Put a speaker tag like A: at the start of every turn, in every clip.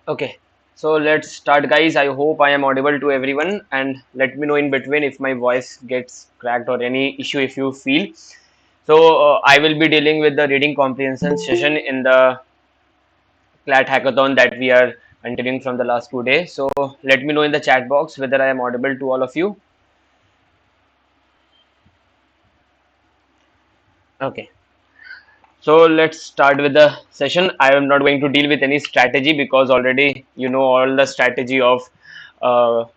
A: Okay, so let's start, guys. I hope I am audible to everyone, and let me know in between if my voice gets cracked or any issue if you feel. So, I will be dealing with the reading comprehension session in the Clat hackathon that we are continuing from the last 2 days. So, let me know in the chat box whether I am audible to all of you. Okay. So let's start with the session. I am not going to deal with any strategy because already you know all the strategy of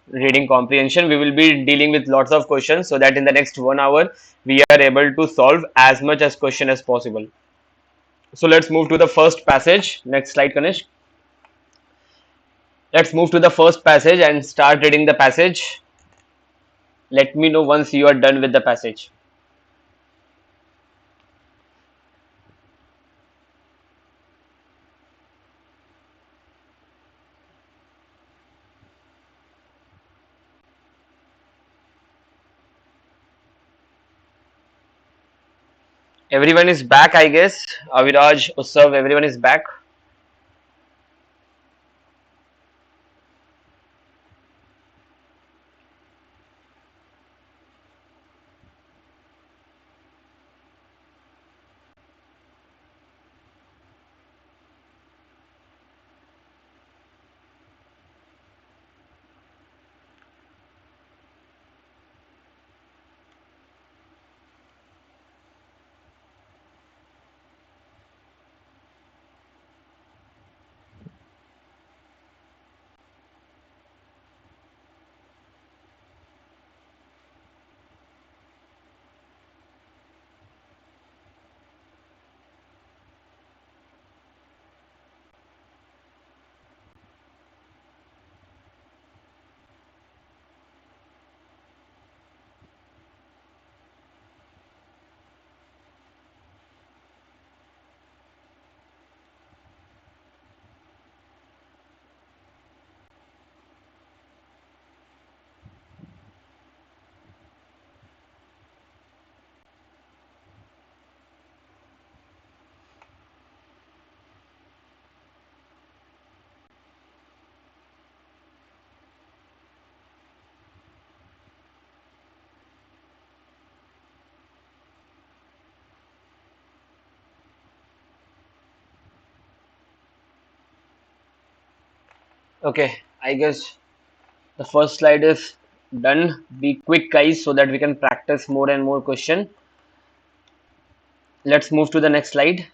A: reading comprehension. We will be dealing with lots of questions so that in the next 1 hour we are able to solve as much as question as possible. So let's move to the first passage. Next slide, Kanish. Let's move to the first passage and start reading the passage. Let me know once you are done with the passage. Everyone is back, I guess. Aviraj, Usav, everyone is back. Okay, I guess the first slide is done. Be quick, guys, so that we can practice more and more question. Let's move to the next slide.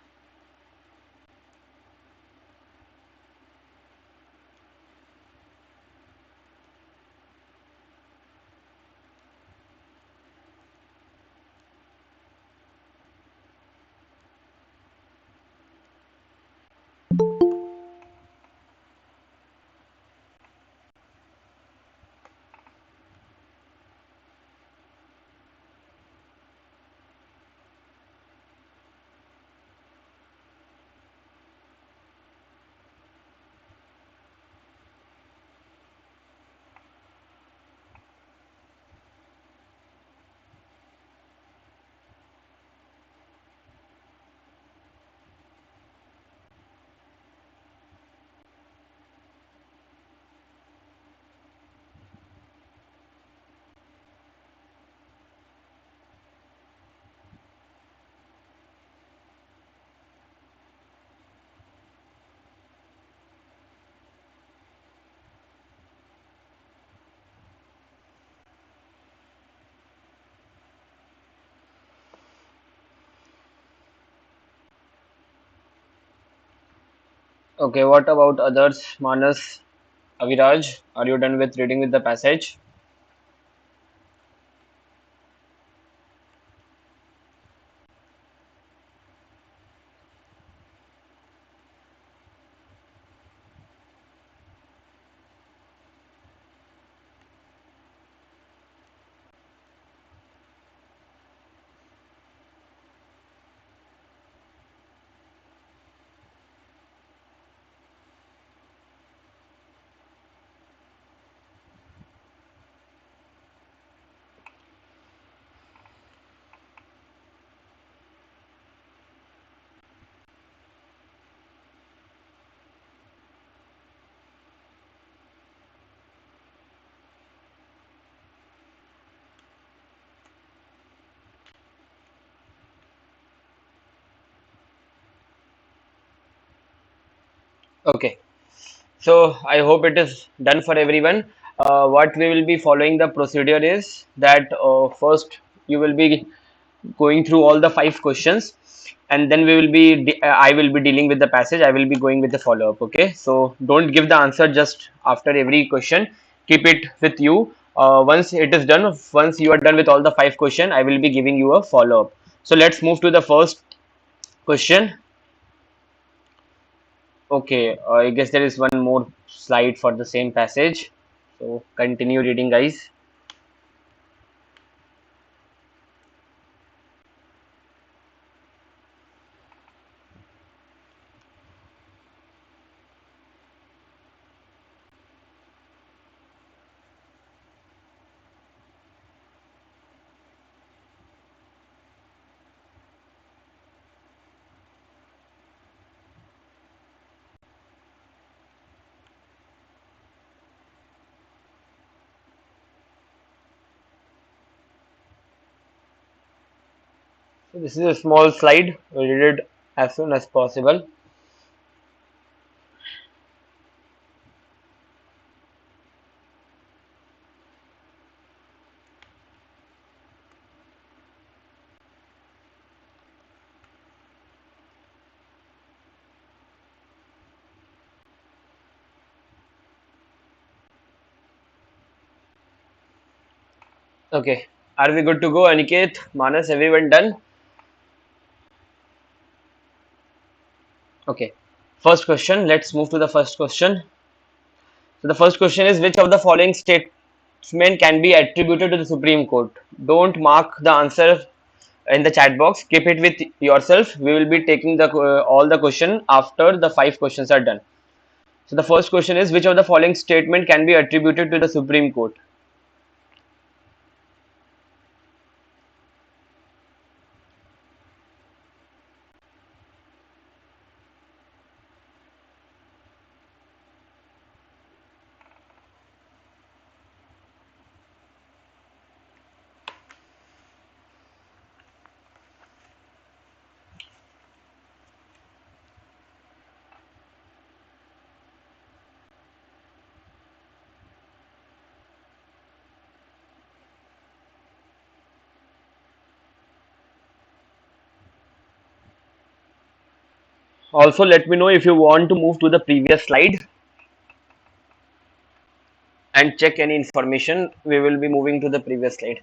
A: Okay, what about others? Manas, Aviraj, are you done with reading with the passage? Okay. So I hope it is done for everyone. What we will be following the procedure is that first you will be going through all the five questions, and then we will be I will be dealing with the passage. I will be going with the follow up. Okay, so don't give the answer just after every question. Keep it with you. Once it is done, once you are done with all the five question, I will be giving you a follow up. So let's move to the first question. Okay, I guess there is one more slide for the same passage. So continue reading, guys. So this is a small slide. Read it as soon as possible. Okay, are we good to go, Aniket, Manas? Everyone done? Okay. First question. Let's move to the first question. So the first question is, which of the following statement can be attributed to the Supreme Court? Don't mark the answer in the chat box. Keep it with yourself. We will be taking the all the question after the five questions are done. So the first question is, which of the following statement can be attributed to the Supreme Court? Also, let me know if you want to move to the previous slide and check any information. We will be moving to the previous slide.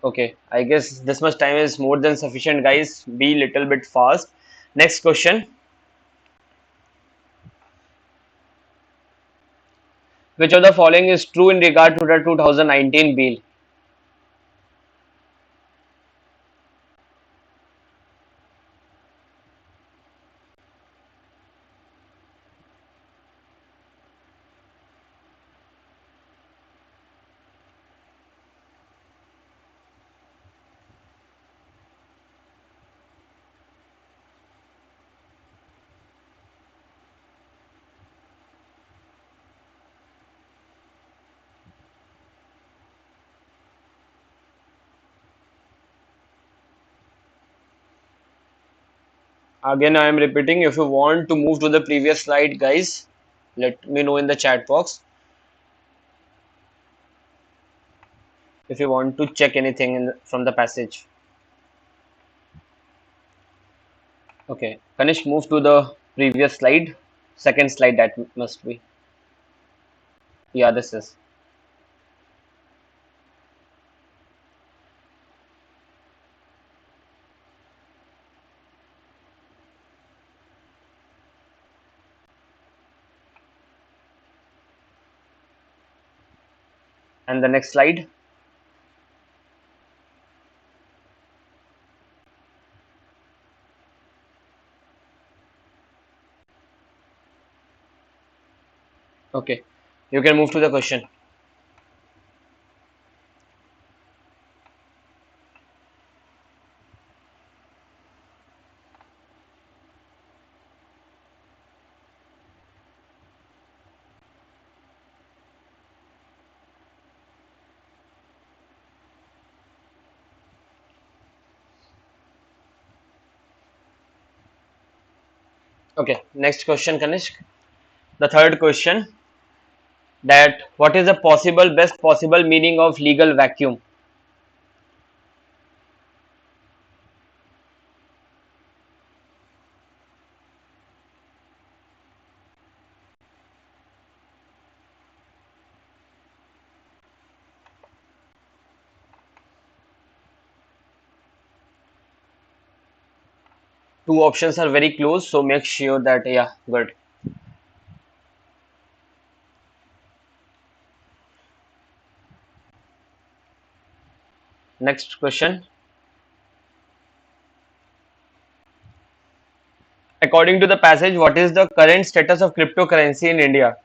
A: Okay, I guess this much time is more than sufficient, guys. Be little bit fast. Next question. Which of the following is true in regard to the 2019 bill? Again, I am repeating. If you want to move to the previous slide, guys, let me know in the chat box if you want to check anything from the passage. Okay, Kanish, move to the previous slide. Second slide that must be. Yeah, this is. And the next slide. Okay, you can move to the question. Okay, next question, Kanishk. The third question, that what is the possible best possible meaning of legal vacuum? Two options are very close, so make sure that, yeah, good. Next question. According to the passage, what is the current status of cryptocurrency in India?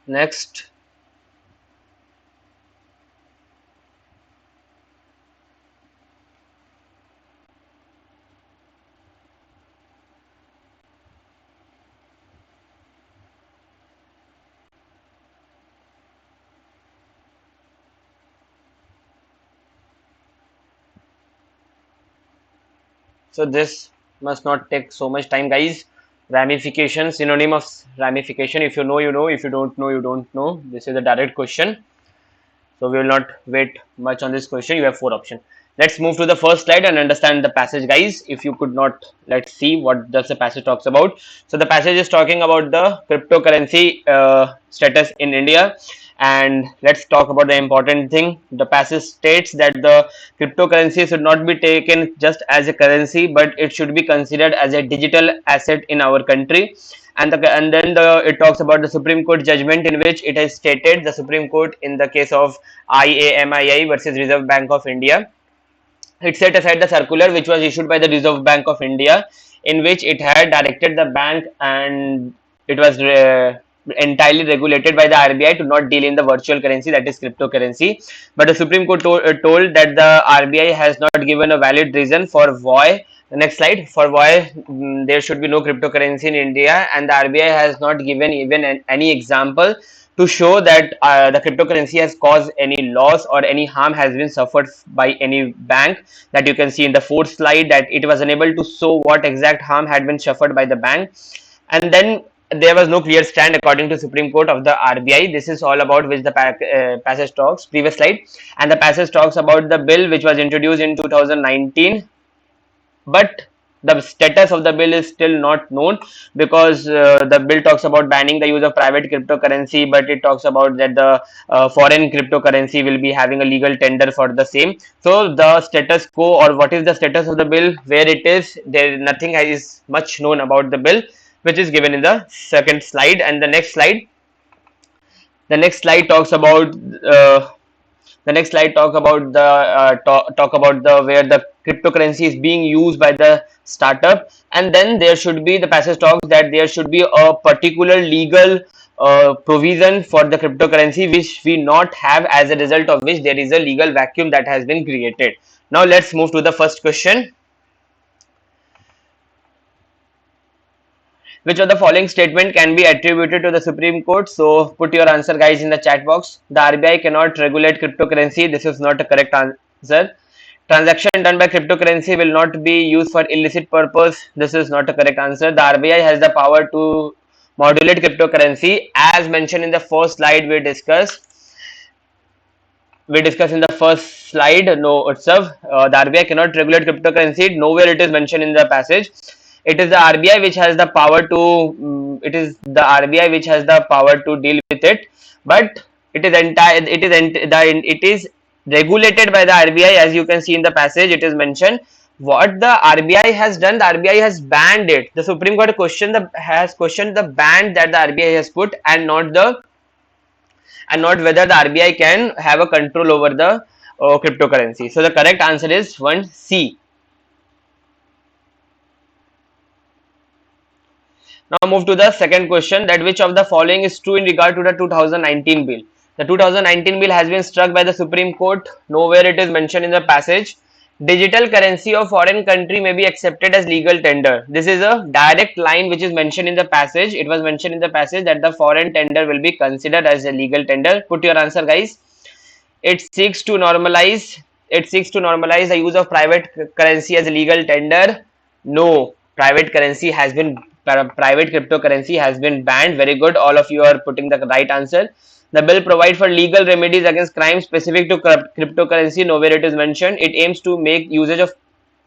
A: Next. So this must not take so much time, guys. Ramification, synonym of ramification. If you know, you know. If you don't know, you don't know. This is a direct question. So we will not wait much on this question. You have four options. Let's move to the first slide and understand the passage, guys. If you could not, let's see what does the passage talks about. So the passage is talking about the cryptocurrency status in India, and let's talk about the important thing. The passage states that the cryptocurrency should not be taken just as a currency, but it should be considered as a digital asset in our country. And then it talks about the Supreme Court judgment in which it has stated, the Supreme Court in the case of IAMII versus Reserve Bank of India, it set aside the circular which was issued by the Reserve Bank of India, in which it had directed the bank, and it was entirely regulated by the RBI to not deal in the virtual currency, that is cryptocurrency. But the Supreme Court told that the RBI has not given a valid reason for why. The next slide, for why there should be no cryptocurrency in India, and the RBI has not given even any example to show that the cryptocurrency has caused any loss or any harm has been suffered by any bank. That you can see in the fourth slide, that it was unable to show what exact harm had been suffered by the bank. And then there was no clear stand according to Supreme Court of the RBI. This is all about which the passage talks, previous slide. And the passage talks about the bill which was introduced in 2019, but the status of the bill is still not known, because the bill talks about banning the use of private cryptocurrency, but it talks about that the foreign cryptocurrency will be having a legal tender for the same. So the status quo, or what is the status of the bill, where it is, there nothing is much known about the bill, which is given in the second slide. And the next slide talks about the next slide talk about the where the cryptocurrency is being used by the startup. And then there should be, the passage talks that there should be a particular legal provision for the cryptocurrency which we not have, as a result of which there is a legal vacuum that has been created. Now let's move to the first question. Which of the following statement can be attributed to the Supreme Court? So put your answer, guys, in the chat box. The RBI cannot regulate cryptocurrency. This is not a correct answer. Transaction done by cryptocurrency will not be used for illicit purpose. This is not a correct answer. The RBI has the power to modulate cryptocurrency, as mentioned in the first slide we discussed in the first slide. No, observe, the RBI cannot regulate cryptocurrency. Nowhere it is mentioned in the passage. It is the RBI which has the power to. It is the RBI which has the power to deal with it, but it is entire. It is regulated by the RBI, as you can see in the passage. It is mentioned what the RBI has done. The RBI has banned it. The Supreme Court has questioned the ban that the RBI has put, and not whether the RBI can have a control over the cryptocurrency. So the correct answer is one C. Now move to the second question, that which of the following is true in regard to the 2019 bill. The 2019 bill has been struck by the Supreme Court. Nowhere it is mentioned in the passage. Digital currency of foreign country may be accepted as legal tender. This is a direct line which is mentioned in the passage. It was mentioned in the passage that the foreign tender will be considered as a legal tender. Put your answer, guys. It seeks to normalize the use of private currency as a legal tender. No, private cryptocurrency has been banned. Very good, all of you are putting the right answer. The bill provides for legal remedies against crimes specific to cryptocurrency. Nowhere it is mentioned. It aims to make usage of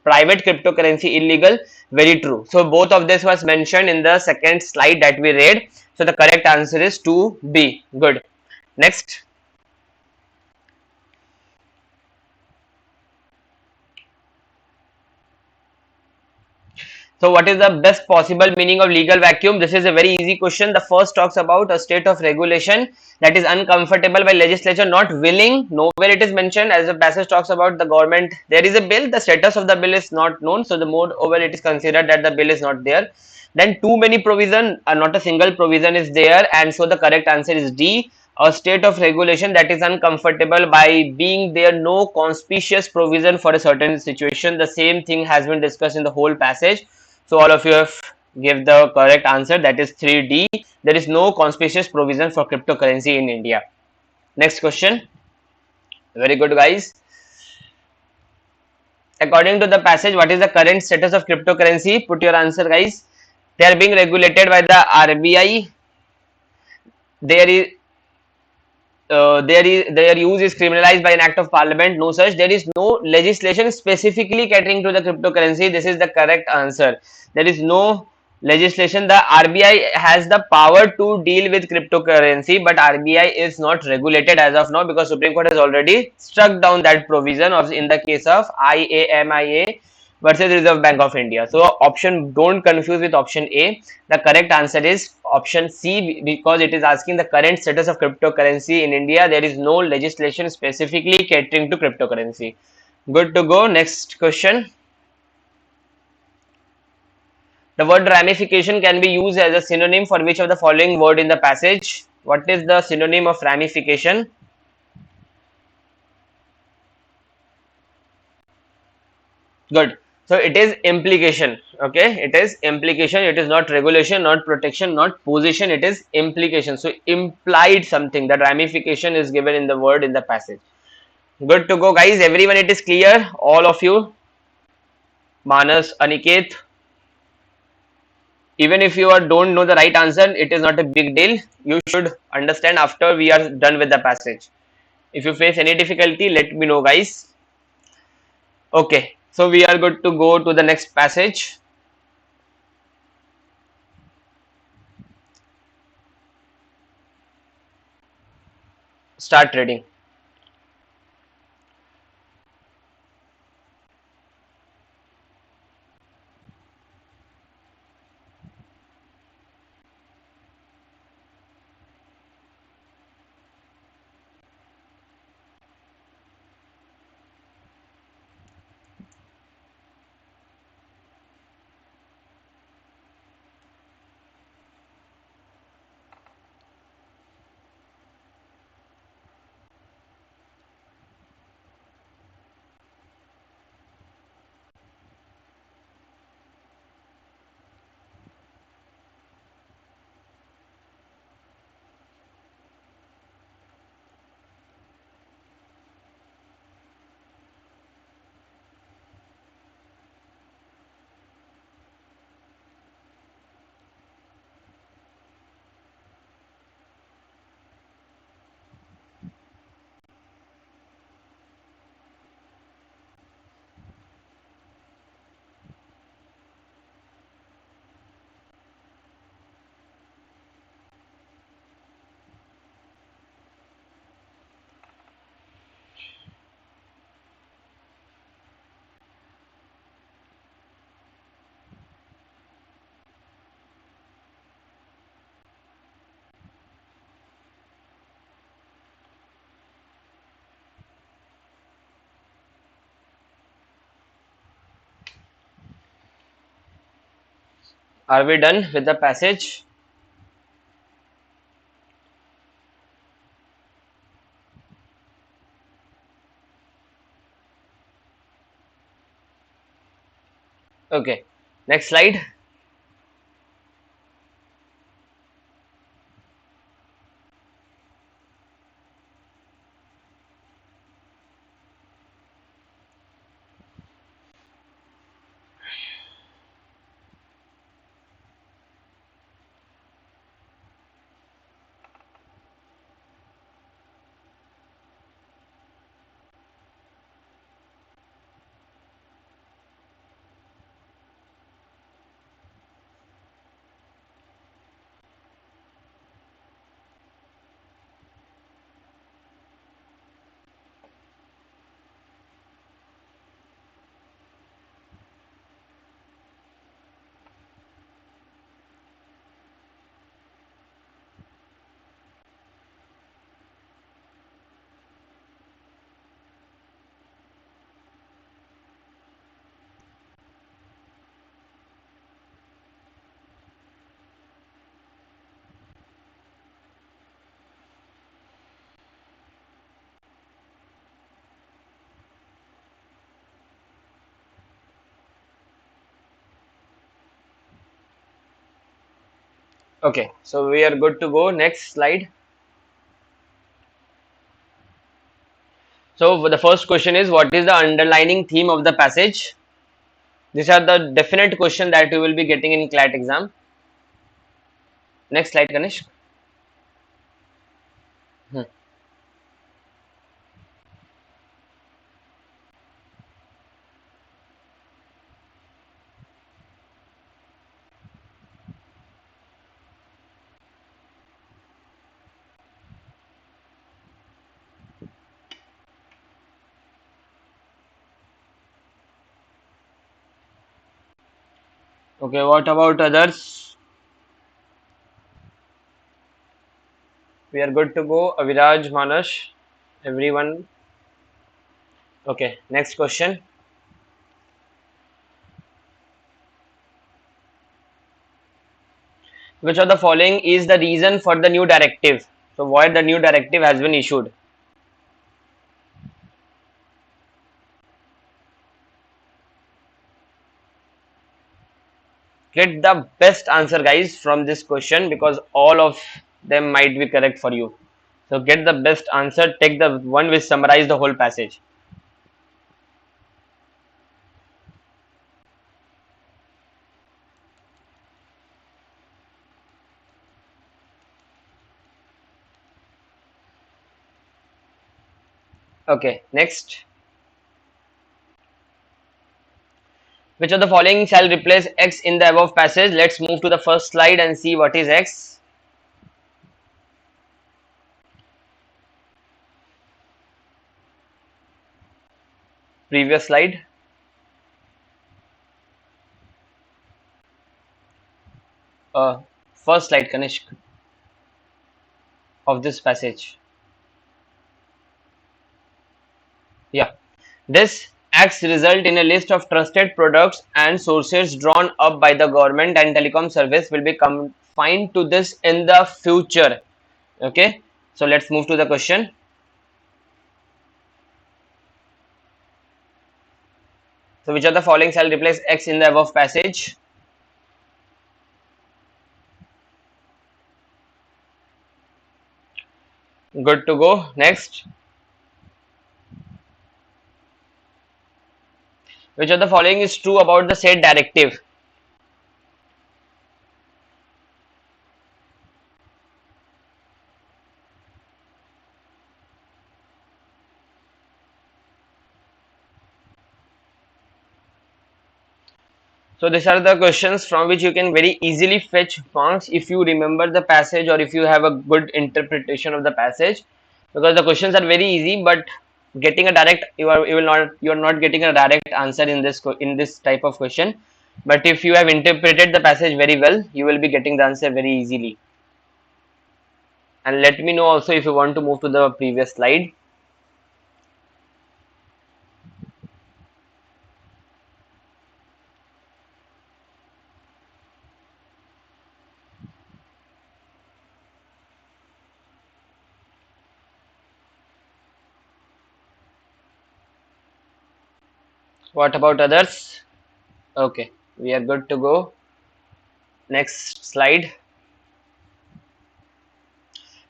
A: private cryptocurrency illegal. Very true. So both of this was mentioned in the second slide that we read. So the correct answer is 2B. Good. Next. So what is the best possible meaning of legal vacuum? This is a very easy question. The first talks about a state of regulation that is uncomfortable by legislature not willing. Nowhere it is mentioned. As the passage talks about the government, there is a bill, the status of the bill is not known. So the moreover it is considered that the bill is not there. Then too many provision, not a single provision is there, and so the correct answer is D. A state of regulation that is uncomfortable by being there no conspicuous provision for a certain situation. The same thing has been discussed in the whole passage. So all of you have give the correct answer, that is 3D. There is no conspicuous provision for cryptocurrency in India. Next question. Very good, guys. According to the passage, what is the current status of cryptocurrency? Put your answer, guys. They are being regulated by the RBI. There is their use is criminalized by an act of parliament. No such. There is no legislation specifically catering to the cryptocurrency. This is the correct answer. There is no legislation. The RBI has the power to deal with cryptocurrency, but RBI is not regulated as of now because Supreme Court has already struck down that provision of in the case of IAMIA versus Reserve Bank of India. So option, don't confuse with option A. The correct answer is option C because it is asking the current status of cryptocurrency in India. There is no legislation specifically catering to cryptocurrency. Good to go. Next question. The word ramification can be used as a synonym for which of the following word in the passage? What is the synonym of ramification? Good. So it is implication. Okay, it is implication. It is not regulation, not protection, not position. It is implication. So implied something. That ramification is given in the word in the passage. Good to go, guys. Everyone, it is clear. All of you. Manas, Aniket. Even if you don't know the right answer, it is not a big deal. You should understand after we are done with the passage. If you face any difficulty, let me know, guys. Okay. So we are good to go to the next passage. Start reading. Are we done with the passage? Okay. Next slide. Okay. So we are good to go. Next slide. So the first question is, what is the underlining theme of the passage? These are the definite question that you will be getting in CLAT exam. Next slide, Ganesh. Hmm. Okay, what about others? We are good to go. Aviraj, Manas, everyone. Okay, next question. Which of the following is the reason for the new directive? So why the new directive has been issued? Get the best answer, guys, from this question, because all of them might be correct for you. So get the best answer. Take the one which summarize the whole passage. Okay, next. Which of the following shall replace X in the above passage? Let's move to the first slide and see what is X. Previous slide. Uh, First slide, Kanishk, of this passage. Yeah. This acts result in a list of trusted products and sources drawn up by the government and telecom service will be confined to this in the future. Okay. So let's move to the question. So which of the following shall replace X in the above passage? Good to go. Next. Which of the following is true about the said directive? So these are the questions from which you can very easily fetch marks if you remember the passage or if you have a good interpretation of the passage, because the questions are very easy, but getting a direct you are not getting a direct answer in in this type of question. But if you have interpreted the passage very well, you will be getting the answer very easily. And let me know also if you want to move to the previous slide. What about others? Okay, we are good to go. Next slide.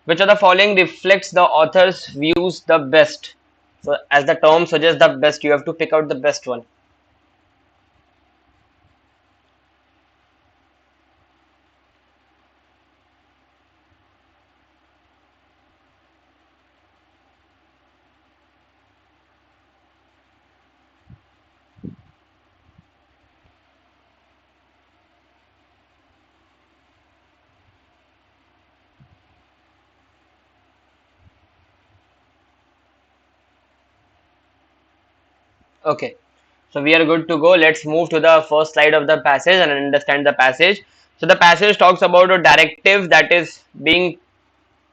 A: Which of the following reflects the author's views the best? So, as the term suggests, the best, you have to pick out the best one. Okay, so we are good to go. Let's move to the first slide of the passage and understand the passage. So, the passage talks about a directive that is being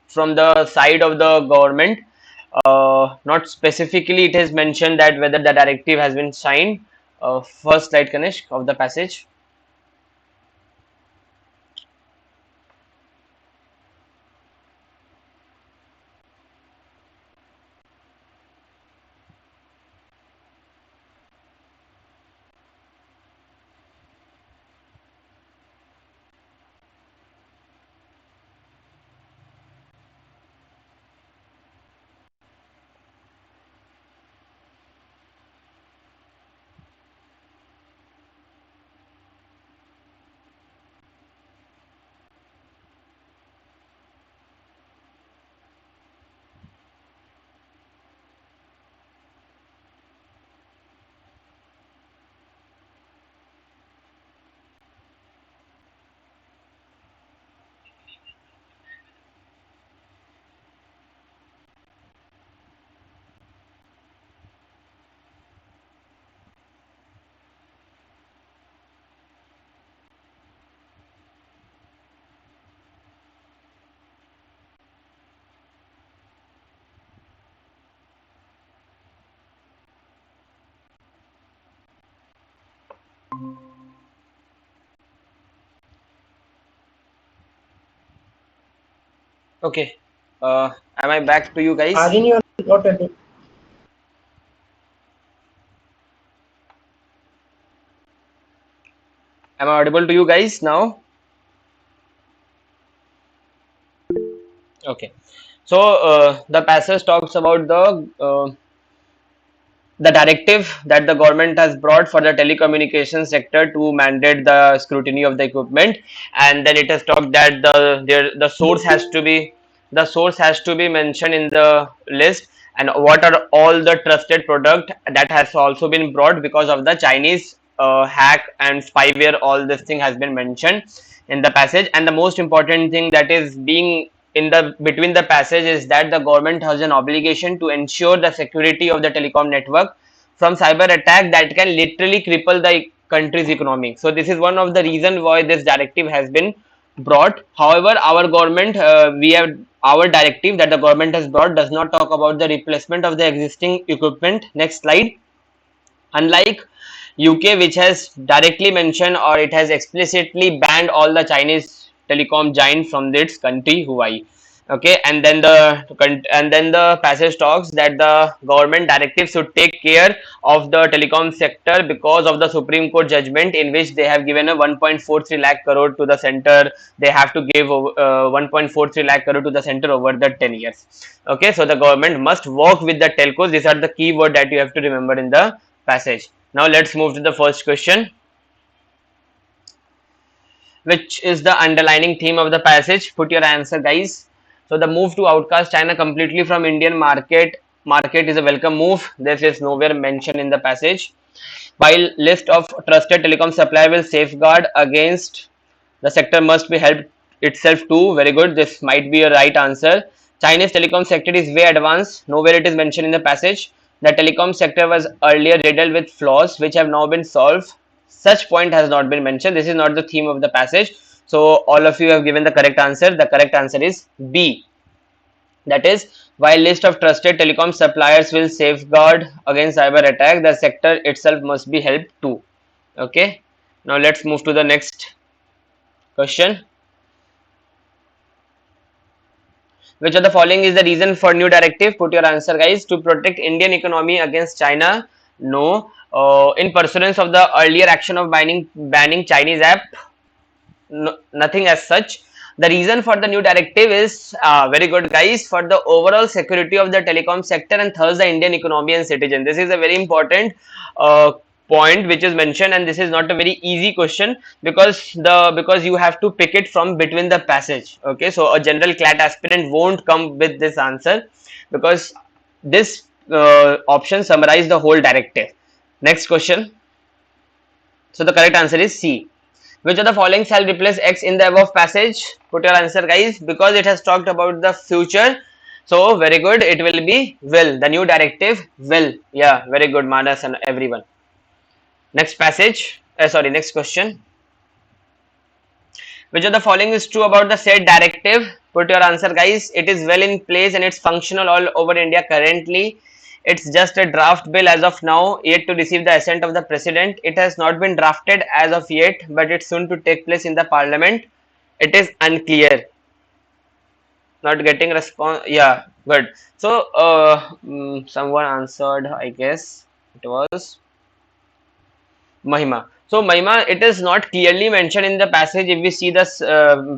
A: from the side of the government. Not specifically, it is mentioned that whether the directive has been signed. First slide, Kanish, of the passage. Okay, am I back to you guys?
B: Aaryan, you are not able.
A: Am I audible to you guys now? Okay, so the passage talks about the directive that the government has brought for the telecommunication sector to mandate the scrutiny of the equipment, and then it has talked that the source has to be mentioned in the list, and what are all the trusted product that has also been brought because of the Chinese hack and spyware. All this thing has been mentioned in the passage, and the most important thing that is being in the between the passage is that the government has an obligation to ensure the security of the telecom network from cyber attack that can literally cripple the country's economy. So this is one of the reasons why this directive has been brought. However, our government, we have our directive that the government has brought does not talk about the replacement of the existing equipment. Next slide. Unlike UK, which has directly mentioned or it has explicitly banned all the Chinese telecom giant from its country, Huawei. Okay, and then the passage talks that the government directive should take care of the telecom sector because of the Supreme Court judgment in which they have given a 1.43 lakh crore to the center. They have to give 1.43 lakh crore to the center over the 10 years. Okay, so the government must work with the telcos. These are the key word that you have to remember in the passage. Now let's move to the first question, which is the underlining theme of the passage. Put your answer, guys. So the move to outcast China completely from Indian market is a welcome move. This is nowhere mentioned in the passage. While list of trusted telecom supplier will safeguard against, the sector must be helped itself too. Very good. This might be a right answer. Chinese telecom sector is way advanced. Nowhere it is mentioned in the passage. The telecom sector was earlier riddled with flaws which have now been solved. Such point has not been mentioned. This is not the theme of the passage. So all of you have given the correct answer. The correct answer is B. That is, while list of trusted telecom suppliers will safeguard against cyber attack, the sector itself must be helped too. Okay. Now let's move to the next question. Which of the following is the reason for new directive? Put your answer, guys. To protect Indian economy against China? No. in pursuance of the earlier action of banning Chinese app. No, nothing as such. The reason for the new directive is very good, guys, for the overall security of the telecom sector and thus the Indian economy and citizen. This is a very important uh, point which is mentioned, and this is not a very easy question because you have to pick it from between the passage. Okay, so a general Clat aspirant won't come with this answer because this option summarize the whole directive. Next question. So the correct answer is C. Which of the following shall replace X in the above passage? Put your answer, guys, because it has talked about the future. So very good. It will be will. The new directive will. Yeah, very good, Manas and everyone. Next passage. Sorry, next question. Which of the following is true about the said directive? Put your answer, guys. It is well in place and it's functional all over India currently. It's just a draft bill as of now, yet to receive the assent of the president. It has not been drafted as of yet, but it's soon to take place in the parliament. It is unclear. Not getting response. Yeah, good. So, someone answered, I guess it was Mahima. So Mahima, it is not clearly mentioned in the passage. If we see this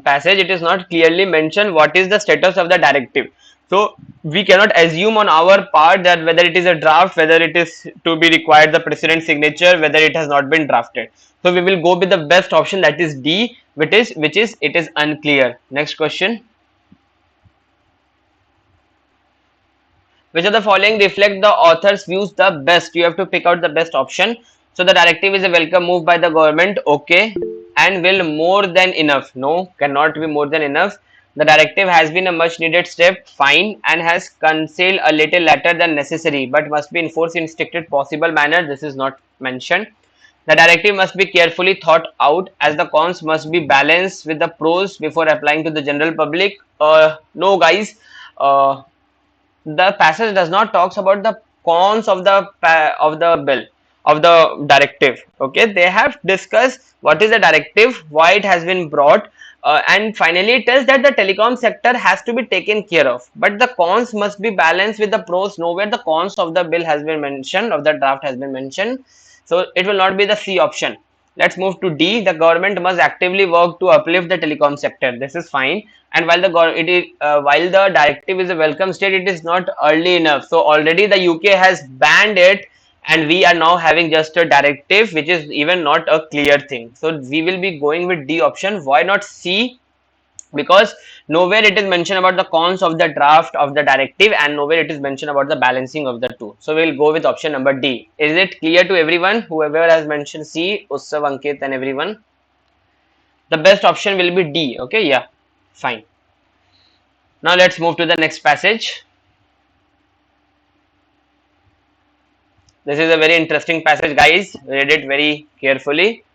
A: passage, it is not clearly mentioned what is the status of the directive. So we cannot assume on our part that whether it is a draft, whether it is to be required the president's signature, whether it has not been drafted. So we will go with the best option, that is D, which is it is unclear. Next question. Which of the following reflect the author's views the best? You have to pick out the best option. So the directive is a welcome move by the government. Okay. And will more than enough? No, cannot be more than enough. The directive has been a much needed step. Fine. And has concealed a little later than necessary, but must be enforced in strictest possible manner. This is not mentioned. The directive must be carefully thought out as the cons must be balanced with the pros before applying to the general public. No, guys. The passage does not talks about the cons of the bill of the directive. Okay, they have discussed what is the directive, why it has been brought, and finally it tells that the telecom sector has to be taken care of, but the cons must be balanced with the pros. Nowhere the cons of the bill has been mentioned, of the draft has been mentioned, so it will not be the C option. Let's move to D. The government must actively work to uplift the telecom sector. This is fine. And while the directive is a welcome state, it is not early enough. So already the UK has banned it, and we are now having just a directive, which is even not a clear thing. So we will be going with D option. Why not C? Because nowhere it is mentioned about the cons of the draft of the directive, and nowhere it is mentioned about the balancing of the two. So we'll go with option number D. Is it clear to everyone? Whoever has mentioned C, Ussav, Ankit, and everyone, the best option will be D. Okay, yeah, fine. Now let's move to the next passage. This is a very interesting passage, guys. Read it very carefully.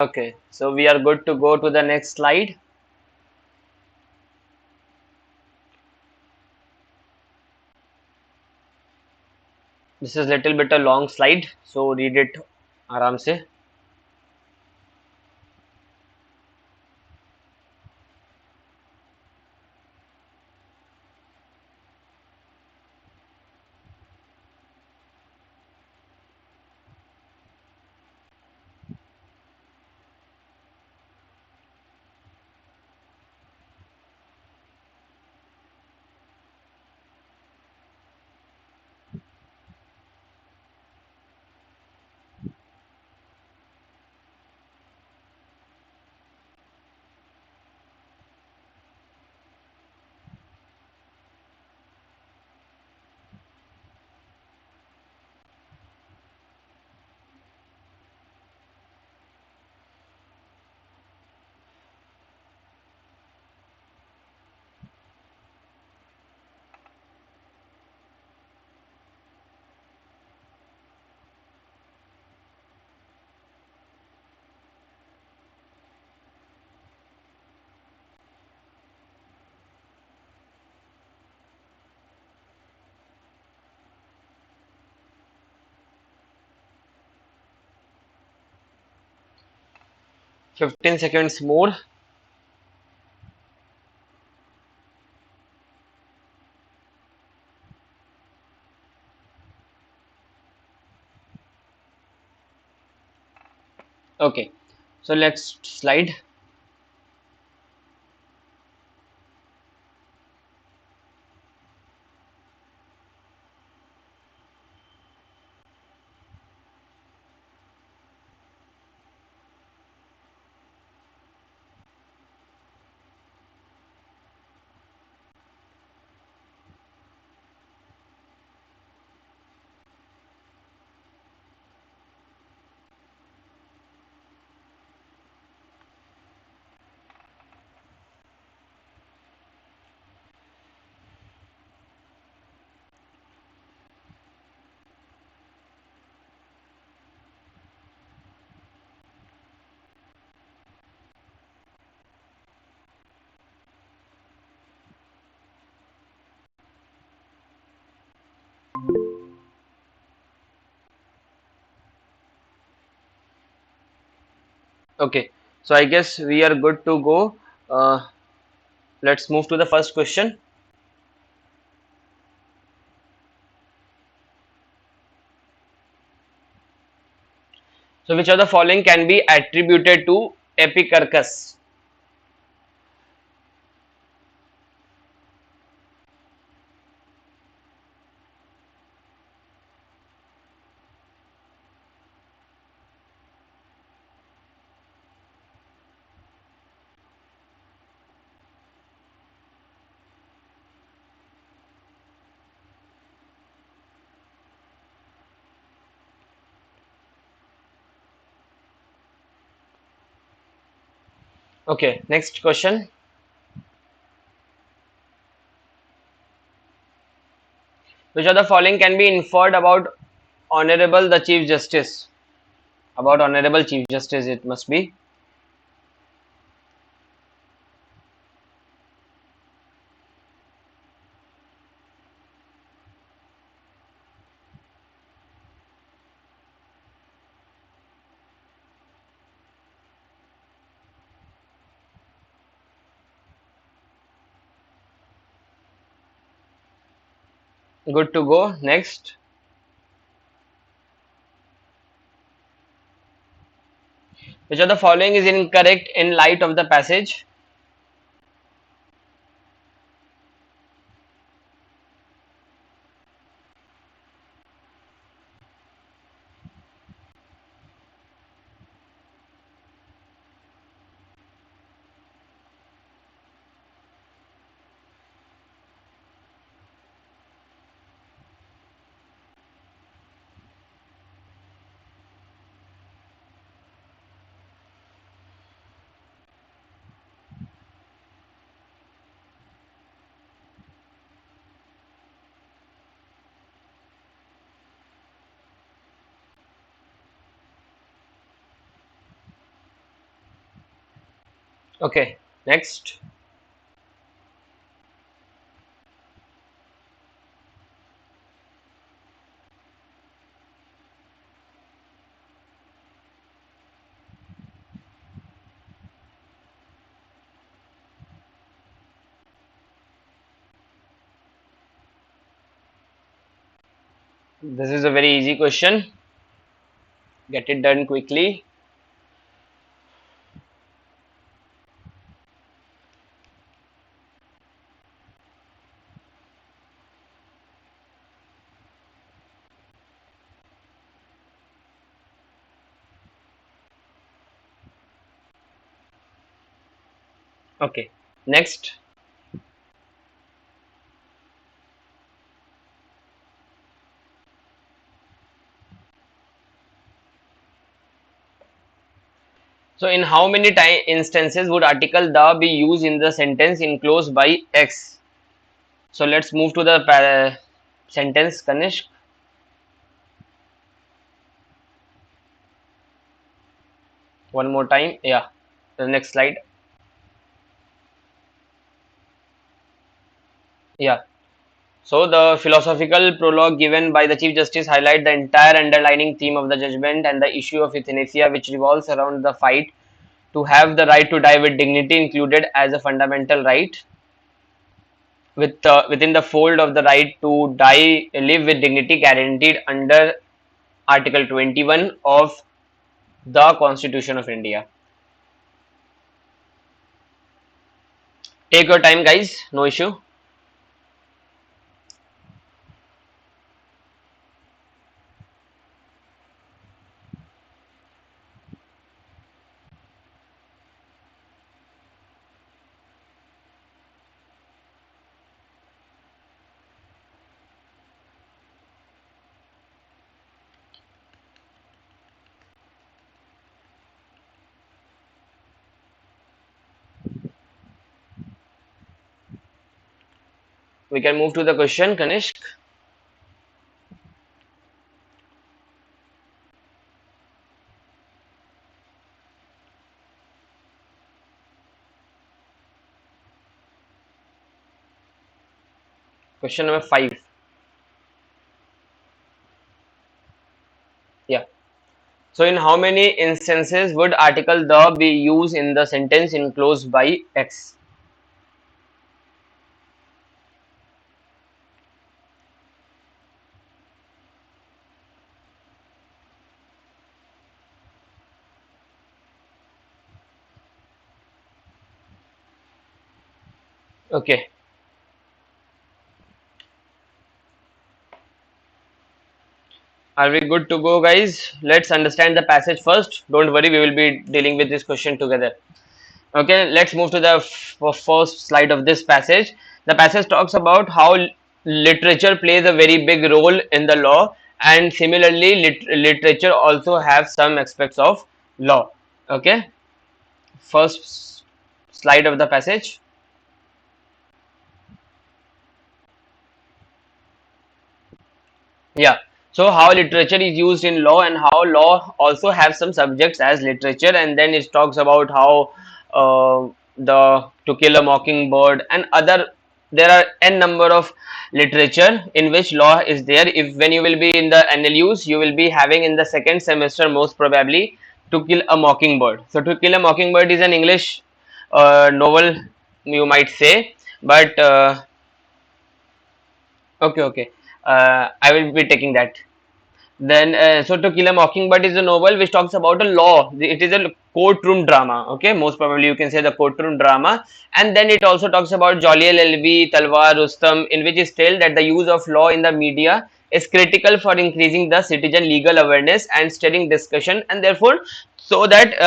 A: Okay, so we are good to go to the next slide. This is little bit a long slide, so read it aram se. 15 seconds more. Okay, so let's slide. Okay, so I guess we are good to go. Let's move to the first question. So, which of the following can be attributed to Epicurus? Okay, next question. Which of the following can be inferred about Honorable the Chief Justice? About Honorable Chief Justice, it must be. Good to go. Next. Which of the following is incorrect in light of the passage? Okay, next. This is a very easy question. Get it done quickly. Okay, next. So, in how many time instances would article the be used in the sentence enclosed by X? So, let's move to the sentence, Kanishk. One more time. Yeah, the next slide. Yeah. So, the philosophical prologue given by the Chief Justice highlight the entire underlining theme of the judgment and the issue of euthanasia, which revolves around the fight to have the right to die with dignity included as a fundamental right within the fold of the right to die live with dignity guaranteed under Article 21 of the Constitution of India. Take your time, guys. No issue. We can move to the question, Kanishk. Question number 5. Yeah. So, in how many instances would article the be used in the sentence enclosed by X? Okay. Are we good to go, guys? Let's understand the passage first. Don't worry, we will be dealing with this question together. Okay, let's move to the first slide of this passage. The passage talks about how literature plays a very big role in the law, and similarly, literature also have some aspects of law. Okay, first slide of the passage. Yeah. So how literature is used in law and how law also have some subjects as literature, and then it talks about how the To Kill a Mockingbird and other, there are n number of literature in which law is there. If when you will be in the NLUs, you will be having in the second semester most probably To Kill a Mockingbird. So To Kill a Mockingbird is an English novel, you might say, but okay, okay. I will be taking that. Then, so To Kill a Mockingbird is a novel which talks about a law. It is a courtroom drama. Okay, most probably you can say the courtroom drama. And then it also talks about Jolly LLB, Talwar, Rustam, in which is told that the use of law in the media is critical for increasing the citizen legal awareness and stirring discussion, and therefore, so that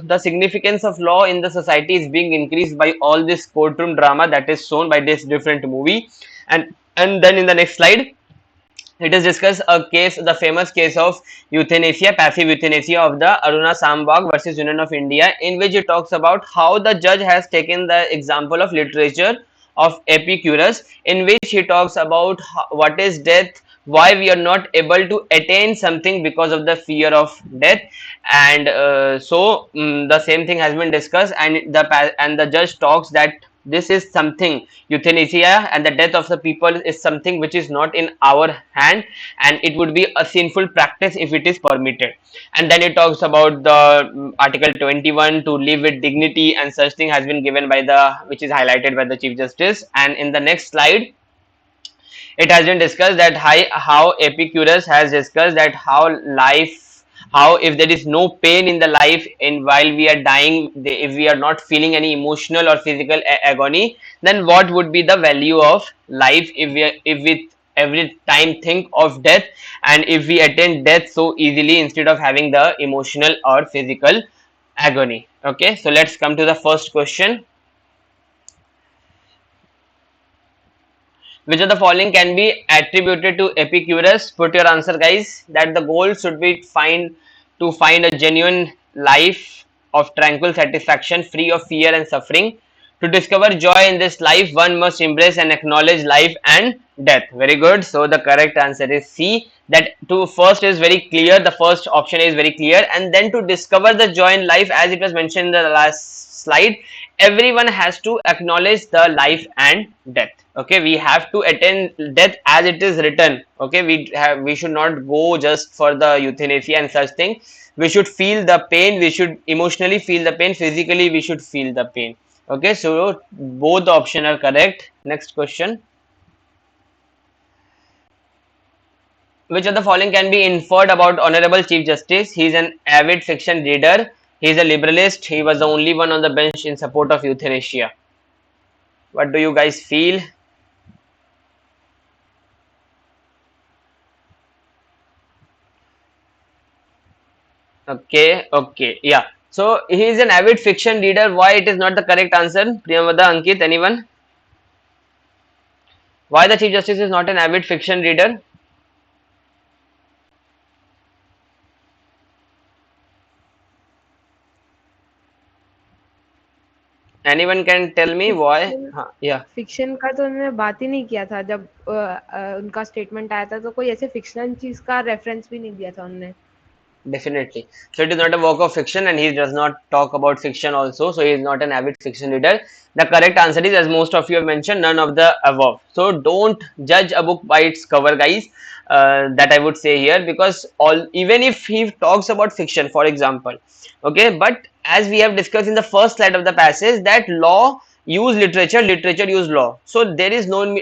A: the significance of law in the society is being increased by all this courtroom drama that is shown by this different movie. And then in the next slide it is discussed a case, the famous case of euthanasia, passive euthanasia of the Aruna Sambag versus Union of India, in which it talks about how the judge has taken the example of literature of Epicurus, in which he talks about what is death, why we are not able to attain something because of the fear of death, and the same thing has been discussed, and the judge talks that this is something, euthanasia and the death of the people is something which is not in our hand, and it would be a sinful practice if it is permitted. And then it talks about the Article 21 to live with dignity, and such thing has been given by the, which is highlighted by the Chief Justice. And in the next slide it has been discussed that how Epicurus has discussed that how life, how if there is no pain in the life in while we are dying, if we are not feeling any emotional or physical agony, then what would be the value of life if we every time think of death, and if we attain death so easily instead of having the emotional or physical agony. Okay, so let's come to the first question. Which of the following can be attributed to Epicurus? Put your answer, guys. That the goal should be to find a genuine life of tranquil satisfaction, free of fear and suffering. To discover joy in this life, one must embrace and acknowledge life and death. Very good. So the correct answer is C. That to first is very clear. The first option is very clear, and then to discover the joy in life, as it was mentioned in the last slide, everyone has to acknowledge the life and death. Okay, we have to attend death as it is written. Okay, we should not go just for the euthanasia and such thing. We should feel the pain, we should emotionally feel the pain, physically we should feel the pain. Okay, so both the option are correct. Next question. Which of the following can be inferred about Honorable Chief Justice? He is an avid fiction reader. He is a liberalist. He was the only one on the bench in support of euthanasia. What do you guys feel? Okay, okay, yeah. So he is an avid fiction reader. Why it is not the correct answer? Priyamvada, Ankit, anyone? Why the Chief Justice is not an avid fiction reader? Anyone can tell me why?
B: Fiction
A: Yeah,
B: fiction का तो उन्होंने बात ही नहीं किया था जब उनका statement आया था तो कोई ऐसे फिक्शनल चीज का रेफरेंस भी नहीं दिया था उन्होंने
A: definitely. So it is not a work of fiction, and he does not talk about fiction also. So he is not an avid fiction reader. The correct answer is, as most of you have mentioned, none of the above. So don't judge a book by its cover, guys. That I would say here, because all, even if he talks about fiction, for example, okay, but as we have discussed in the first slide of the passage, that law use literature, literature use law. So there is no,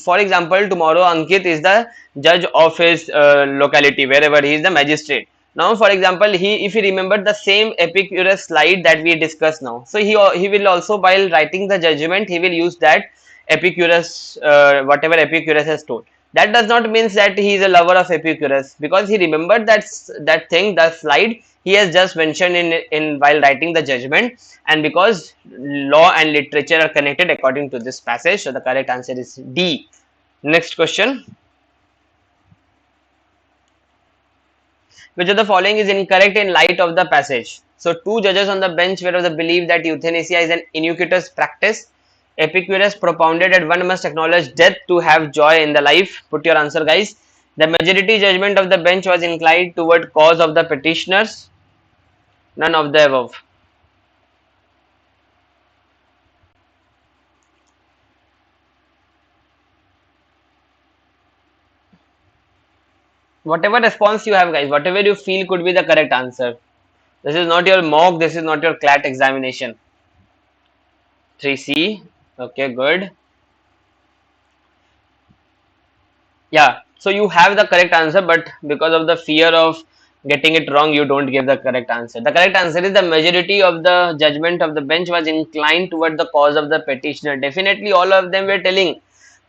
A: for example, tomorrow Ankit is the judge of his locality, wherever he is the magistrate. Now, for example, he, if he remembered the same Epicurus slide that we discussed now, so he will also, while writing the judgment, he will use that Epicurus, whatever Epicurus has told. That does not mean that he is a lover of Epicurus, because he remembered that thing, the slide he has just mentioned in while writing the judgment, and because law and literature are connected according to this passage. So the correct answer is D. Next question. Which of the following is incorrect in light of the passage? So, two judges on the bench were of the belief that euthanasia is an iniquitous practice. Epicurus propounded that one must acknowledge death to have joy in the life. Put your answer, guys. The majority judgment of the bench was inclined toward cause of the petitioners. None of the above. Whatever response you have, guys, whatever you feel could be the correct answer. This is not your mock, this is not your Clat examination. 3C. Okay, good. Yeah, so you have the correct answer, but because of the fear of getting it wrong, you don't give the correct answer. The correct answer is the majority of the judgment of the bench was inclined toward the cause of the petitioner. Definitely, all of them were telling.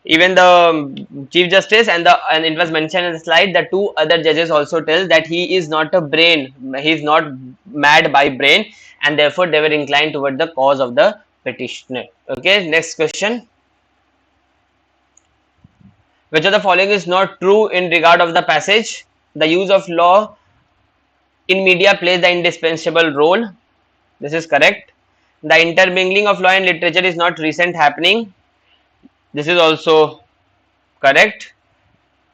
A: Even the chief justice and it was mentioned in the slide, the two other judges also tell that he is not a brain, he is not mad by brain, and therefore they were inclined toward the cause of the petitioner. Okay, next question. Which of the following is not true in regard of the passage? The use of law in media plays the indispensable role. This is correct. The intermingling of law and literature is not recent happening. This is also correct.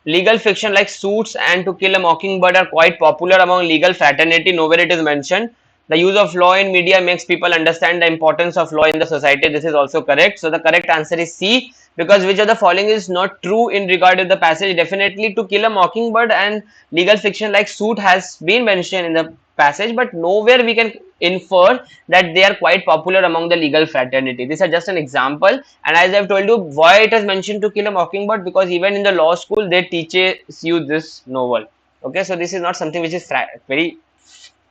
A: Legal fiction like Suits and To Kill a Mockingbird are quite popular among legal fraternity. Nowhere it is mentioned. The use of law in media makes people understand the importance of law in the society. This is also correct. So the correct answer is C, because which of the following is not true in regard to the passage? Definitely To Kill a Mockingbird and legal fiction like Suit has been mentioned in the passage, but nowhere we can infer that they are quite popular among the legal fraternity. These are just an example, and as I've told you, why it is mentioned To Kill a Mockingbird, because even in the law school they teaches you this novel. Okay, so this is not something which is very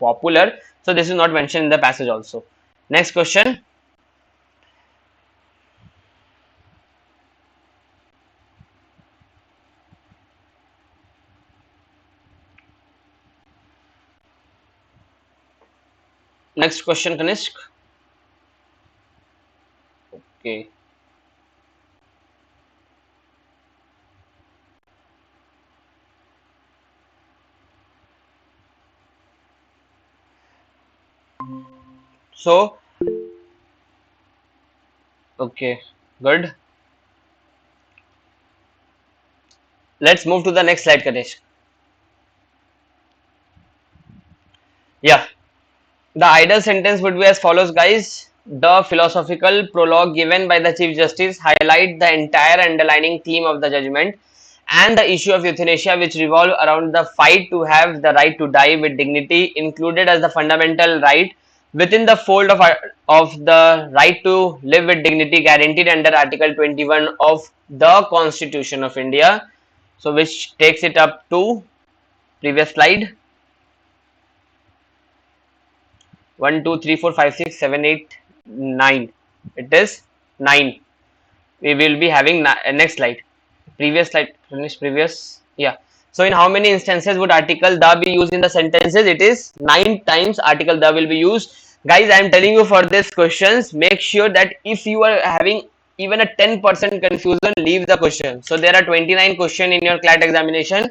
A: popular, so this is not mentioned in the passage also. Next question. Next question, Kanishk. Okay. So, okay, good. Let's move to the next slide, Kanishk. Yeah, the idle sentence would be as follows, guys. The philosophical prologue given by the Chief Justice highlight the entire underlying theme of the judgment and the issue of euthanasia, which revolve around the fight to have the right to die with dignity included as the fundamental right within the fold of the right to live with dignity guaranteed under Article 21 of the Constitution of India. So which takes it up to previous slide. 1 2 3 4 5 6 7 8 9. It is 9. We will be having next slide. Previous slide, finish previous. Yeah. So in how many instances would article the be used in the sentences? It is 9 times article the will be used. Guys, I am telling you for this questions, make sure that if you are having even a 10% confusion, leave the question. So there are 29 questions in your Clat examination.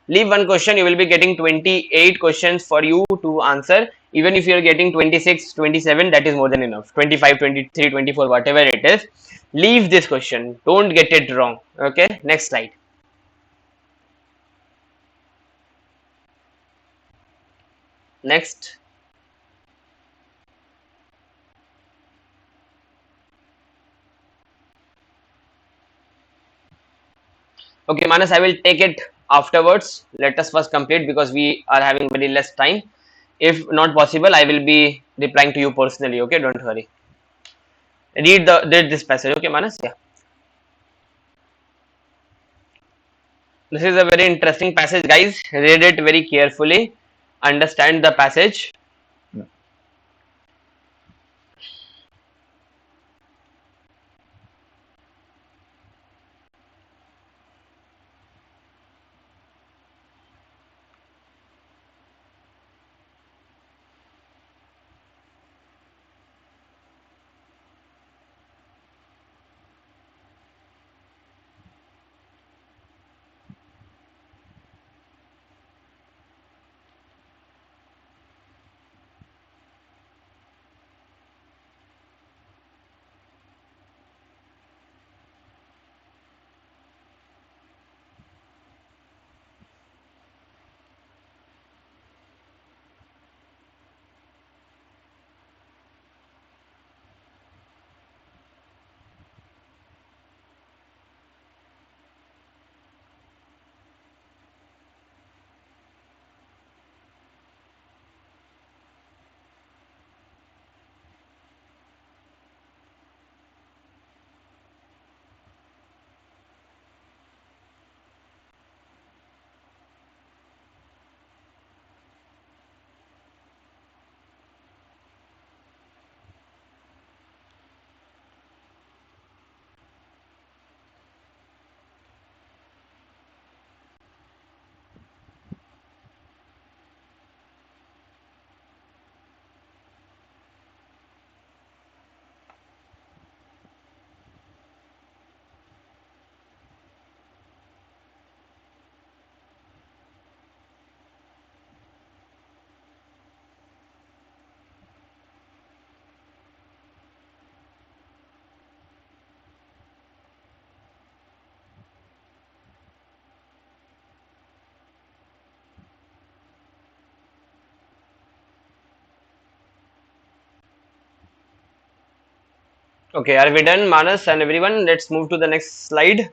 A: Leave one question, you will be getting 28 questions for you to answer. Even if you are getting 26, 27, that is more than enough. 25, 23, 24, whatever it is. Leave this question. Don't get it wrong. Okay, next slide. Next. Okay, Manas, I will take it afterwards. Let us first complete because we are having very less time. If not possible, I will be replying to you personally. Okay, don't worry. Read this passage. Okay, Manas. Yeah, this is a very interesting passage, guys. Read it very carefully. Understand the passage. Okay, are we done, Manas and everyone? Let's move to the next slide.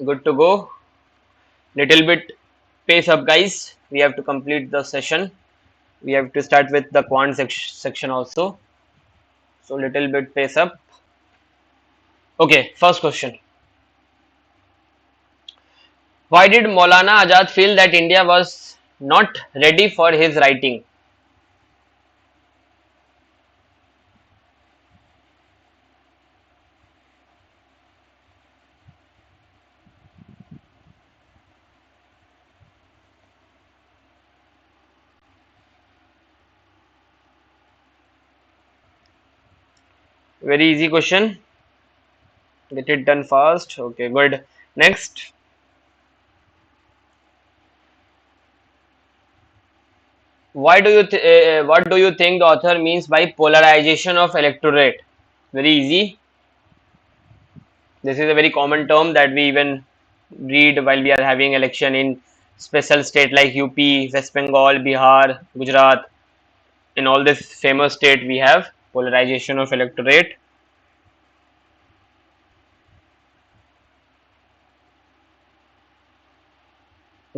A: Good to go. Little bit pace up, guys. We have to complete the session. We have to start with the quant section also. So little bit pace up. Okay, first question. Why did Maulana Azad feel that India was not ready for his writing? Very easy question. Get it done fast. Okay, good. Next. What do you think the author means by polarization of electorate? Very easy. This is a very common term that we even read while we are having election in special state like UP, West Bengal, Bihar, Gujarat. In all this famous state we have polarization of electorate.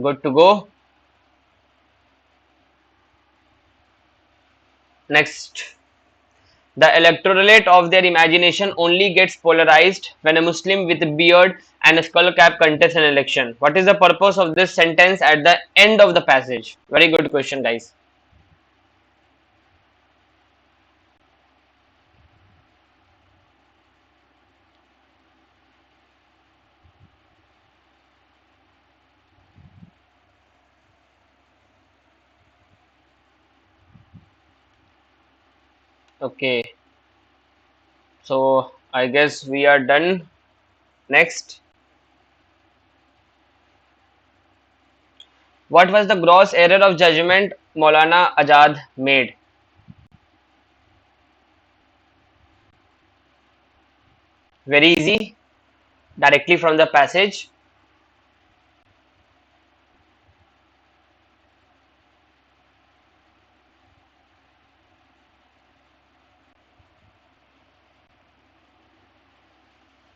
A: Good to go. Next. The electorate of their imagination only gets polarized when a Muslim with a beard and a skull cap contests an election. What is the purpose of this sentence at the end of the passage? Very good question, guys. Okay, so I guess we are done. Next. What was the gross error of judgment Maulana Azad made? Very easy, directly from the passage.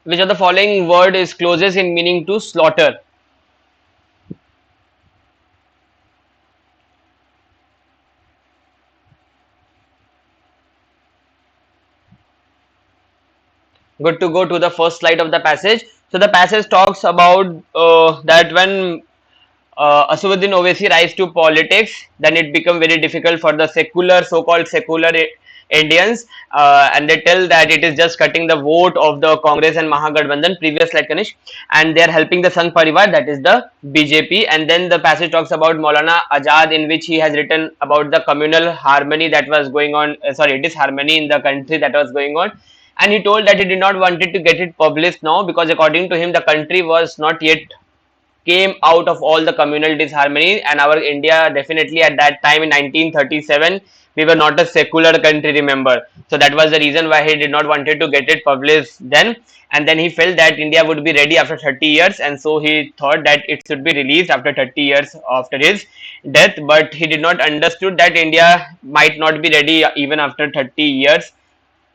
A: Which of the following word is closest in meaning to slaughter? Good to go to the first slide of the passage. So the passage talks about that when Aswaddin Owaisi rise to politics, then it become very difficult for the secular, so-called secular Indians, and they tell that it is just cutting the vote of the Congress and Mahagathbandhan, previous slide Kanish, and they are helping the Sangh Parivar, that is the BJP. And then the passage talks about Maulana Azad, in which he has written about the communal harmony that was going on, disharmony in the country that was going on. And he told that he did not wanted to get it published now because according to him the country was not yet came out of all the communal disharmony, and our India definitely at that time in 1937 we were not a secular country, remember. So that was the reason why he did not wanted to get it published then. And then he felt that India would be ready after 30 years, and so he thought that it should be released after 30 years after his death. But he did not understood that India might not be ready even after 30 years.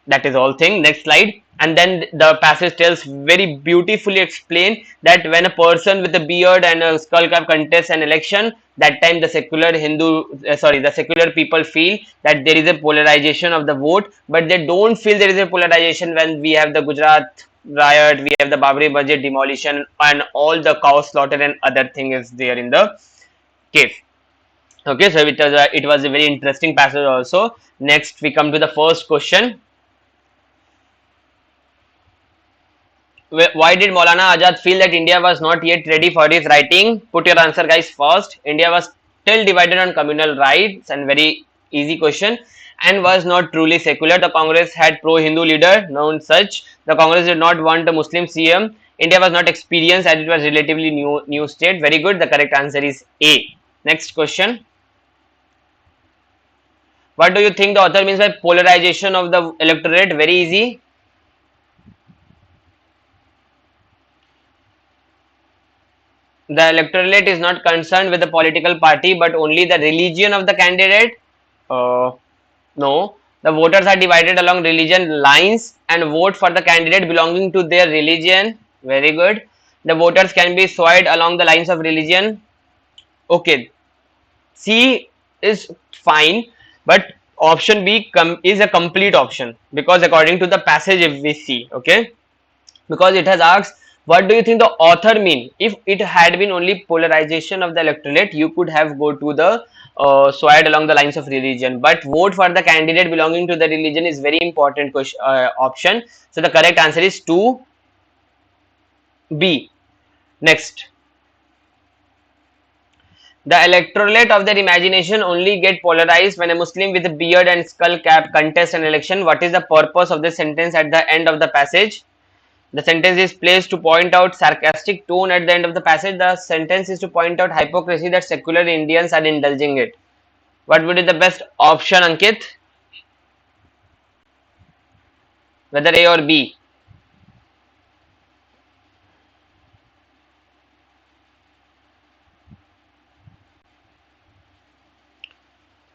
A: That is all thing. Next slide. And then the passage tells very beautifully explain that when a person with a beard and a skull cap contests an election, that time the secular the secular people feel that there is a polarization of the vote, but they don't feel there is a polarization when we have the Gujarat riot, we have the Babri Masjid demolition, and all the cow slaughter and other thing is there in the case. Okay, so it was a very interesting passage also. Next, we come to the first question. Why did Maulana Azad feel that India was not yet ready for his writing? Put your answer, guys, first. India was still divided on communal rights, and very easy question, and was not truly secular. The Congress had pro-Hindu leader, known such. The Congress did not want a Muslim CM. India was not experienced as it was relatively new state. Very good. The correct answer is A. Next question. What do you think the author means by polarization of the electorate? Very easy. The electorate is not concerned with the political party but only the religion of the candidate. No, the voters are divided along religion lines and vote for the candidate belonging to their religion. Very good. The voters can be swayed along the lines of religion. Okay, C is fine, but option B is a complete option, because according to the passage, if we see, okay, because it has asked, what do you think the author mean? If it had been only polarization of the electorate, you could have go to the swayed along the lines of religion, but vote for the candidate belonging to the religion is very important question, option. So the correct answer is 2B. Next, the electorate of their imagination only get polarized when a Muslim with a beard and skull cap contests an election. What is the purpose of this sentence at the end of the passage? The sentence is placed to point out sarcastic tone at the end of the passage. The sentence is to point out hypocrisy that secular Indians are indulging it. What would be the best option, Ankit? Whether A or B?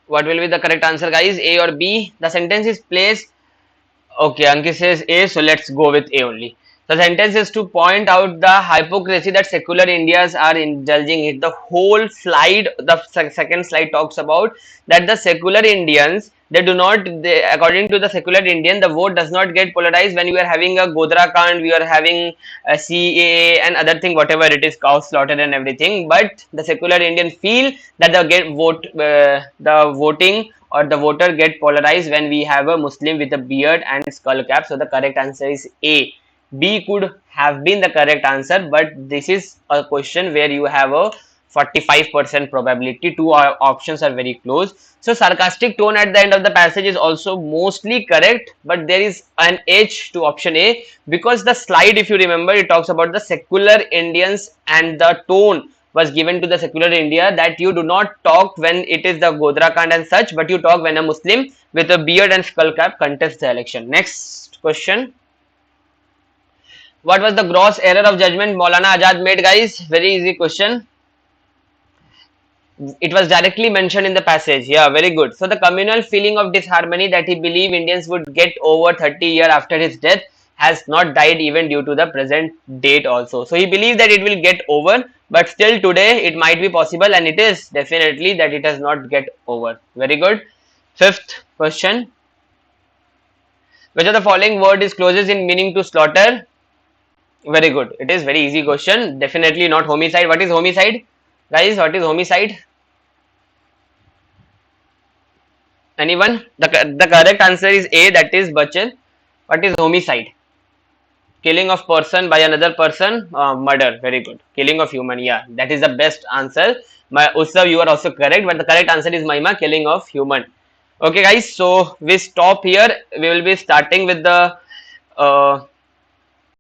A: What will be the correct answer, guys? A or B? The sentence is placed. Okay, Ankit says A, so let's go with A only. The sentence is to point out the hypocrisy that secular Indians are indulging it. The whole slide, the second slide talks about that the secular Indians, they do not, according to the secular Indian, the vote does not get polarized when we are having a Godra Kand, we are having a CAA and other thing, whatever it is, cow slaughter and everything. But the secular Indian feel that the voting or the voter get polarized when we have a Muslim with a beard and skull cap. So the correct answer is A. B could have been the correct answer, but this is a question where you have a 45% probability. Two options are very close. So sarcastic tone at the end of the passage is also mostly correct, but there is an edge to option A, because the slide, if you remember, it talks about the secular Indians and the tone was given to the secular India that you do not talk when it is the Godra Kand and such, but you talk when a Muslim with a beard and skull cap contests the election. Next question. What was the gross error of judgment Maulana Azad made, guys? Very easy question. It was directly mentioned in the passage. Yeah, very good. So the communal feeling of disharmony that he believed Indians would get over 30 years after his death has not died even due to the present date also. So he believes that it will get over, but still today it might be possible, and it is definitely that it has not get over. Very good. Fifth question. Which of the following word is closest in meaning to slaughter? Very good. It is very easy question. Definitely not homicide. What is homicide? Guys, what is homicide? Anyone? The correct answer is A, that is Bachchan. What is homicide? Killing of person by another person, murder. Very good. Killing of human. Yeah, that is the best answer. My Utsav, you are also correct, but the correct answer is Mahima, killing of human. Okay, guys. So we stop here. We will be starting with the